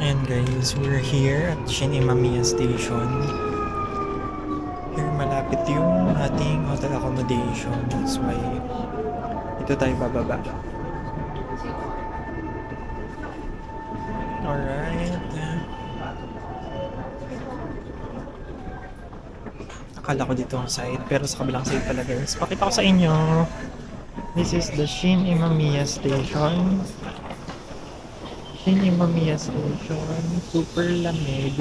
Ayan guys, we're here at Shin Imamiya Station. Here malapit yung ating hotel accommodation. That's why dito tayo bababa. Alright. Akala ko dito ang side, pero sa kabilang side pala guys. Pakita ko sa inyo. This is the Shin Imamiya Station. Shin Imamiya Station. Super lamig.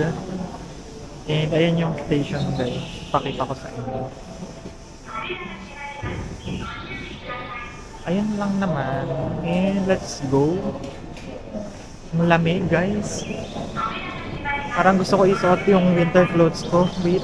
And ayan yung station guys. Pakita ko sa inyo. Ayan lang naman. And let's go. Malamig guys. Parang gusto ko isuot yung winter clothes ko. Wait.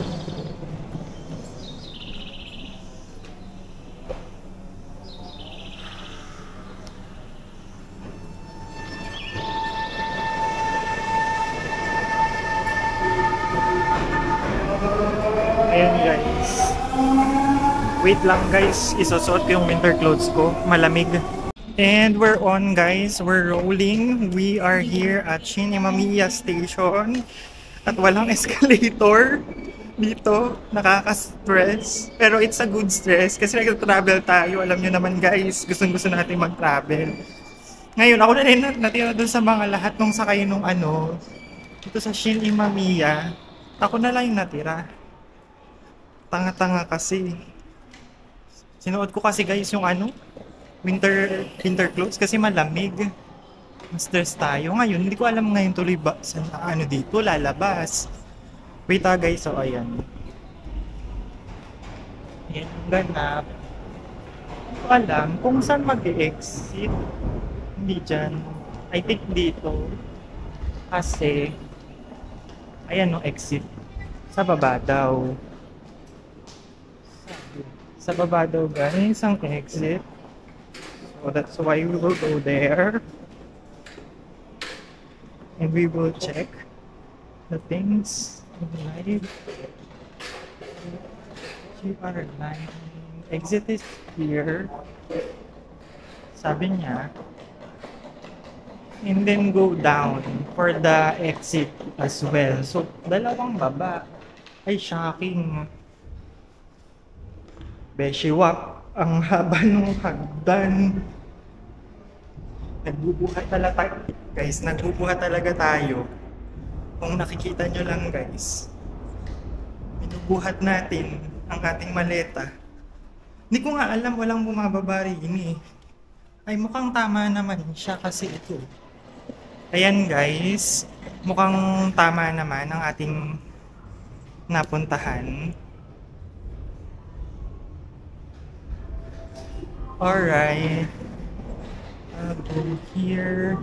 Ayan guys. Wait lang guys. Isusuot ko yung winter clothes ko. Malamig. And we're on guys. We're rolling. We are here at Shin Imamiya Station. At walang escalator dito. Nakaka-stress. Pero it's a good stress. Kasi nag-travel tayo. Alam nyo naman guys. Gustong-gusto natin mag-travel. Ngayon, ako na rin natira doon sa mga lahat nung sakay nung ano. Dito sa Shin Imamiya. Ako na lang yung natira. Tanga-tanga kasi. Sinuot ko kasi guys yung ano, winter clothes kasi malamig. Stress tayo. Ngayon, hindi ko alam ngayon tuloy ba sa ano dito, lalabas. Wait guys, so ayan. Ayan yung ganap. Hindi ko alam kung saan mag-exit. Hindi dyan. I think dito. Kasi, ayan no, exit. Sa baba daw. Sa baba daw guys, ang exit. So that's why we will go there. And we will check the things live. GR line. Exit is here. Sabi niya. And then go down for the exit as well. So, dalawang baba. Ay, shocking. Beshiwap, ang haba ng hagdan. Nagbubuhat talaga tayo. Guys, nagbubuhat talaga tayo. Kung nakikita nyo lang guys. Binubuhat natin ang ating maleta. Hindi ko nga alam, walang bumababa rin eh. Ay, mukhang tama naman siya kasi ito. Ayan guys, mukhang tama naman ang ating napuntahan. Alright. I'll go here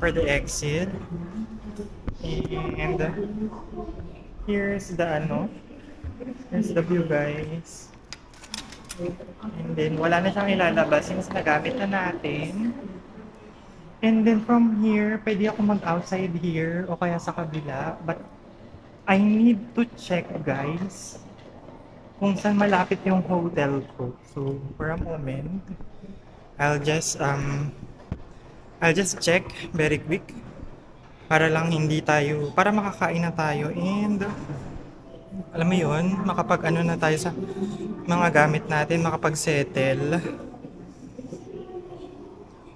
for the exit. And here's the ano. Here's the view guys. And then wala na siyang ilalabas since nagamit na natin. And then from here, pwede ako mag-outside here o kaya sa kabila. But I need to check guys kung saan malapit yung hotel ko. So for a moment, I'll just check very quick para lang hindi tayo, para makakain na tayo and alam mo yun, makapag ano na tayo sa mga gamit natin, makapag-settle.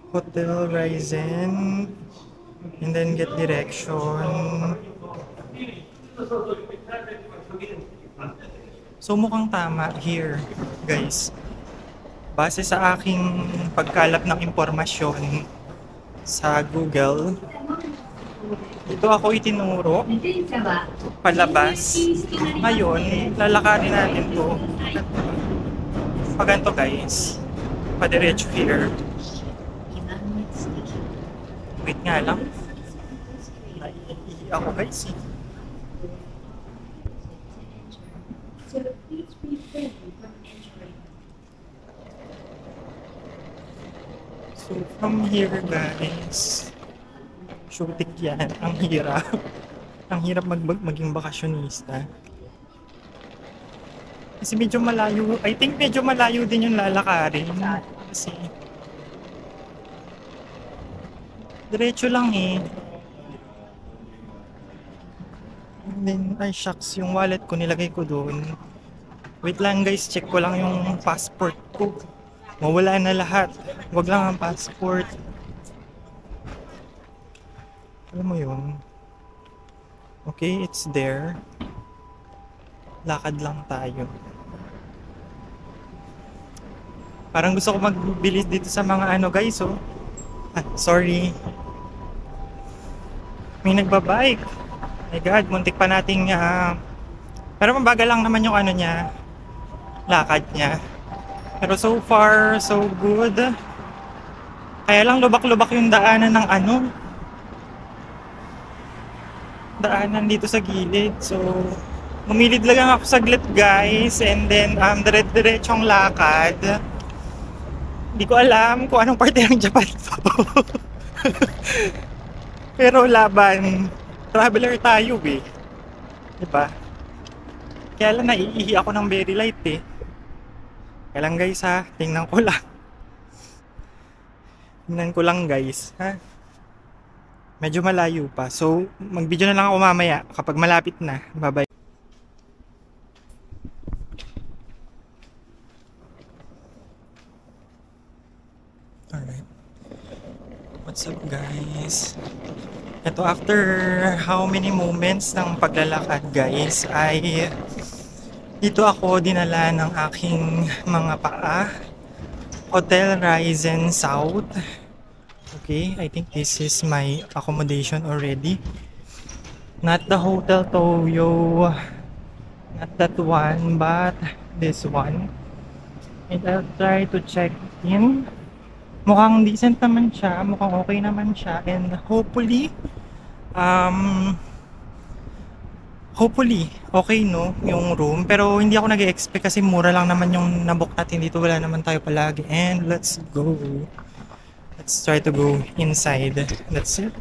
Hotel Ryzen and then get direction. So mukhang tama here guys. Base sa aking pagkalap ng impormasyon sa Google, dito ako itinuro palabas. Ngayon, lalakarin natin to paganto guys, padiretso here. Wait nga lang. Naiihi ako guys. So from here guys, shooting yan. Ang hirap. Ang hirap maging bakasyonista. Kasi medyo malayo. I think medyo malayo din yung lalakarin. Kasi diretso lang eh. Ay shucks, yung wallet ko nilagay ko doon. Wait lang guys, check ko lang yung passport ko. Mawala na lahat. Wag lang ang passport. Alam mo yun. Okay, it's there. Lakad lang tayo. Parang gusto ko magbilis dito sa mga ano guys, oh. Ah, sorry. May nagbabike. My God, muntik pa nating pero mabagal lang naman yung ano niya. Lakad niya. Pero so far, so good. Kaya lang lubak-lubak yung daanan ng ano. Daanan dito sa gilid. So, umilid lang ako saglit guys. And then, dire-diretsong lakad. Hindi ko alam kung anong parte ng Japan to. Pero laban. Traveler tayo eh. Diba? Kaya lang naiihi ako ng very light eh. Kaya lang guys ha, tingnan ko lang. Tingnan ko lang guys ha. Medyo malayo pa. So, mag-video na lang ako mamaya kapag malapit na. Bye-bye. Alright. What's up guys? Ito after how many moments ng paglalakad guys ay dito ako dinala ng aking mga paa. Hotel Raizen South. Okay, I think this is my accommodation already. Not the Hotel Toyo. Not that one, but this one. And I'll try to check in. Mukhang decent naman siya. Mukhang okay naman siya. And hopefully, okay no, yung room. Pero hindi ako nag-expect kasi mura lang naman yung nabook natin dito. Wala naman tayo palagi. And let's go. Let's try to go inside. That's it.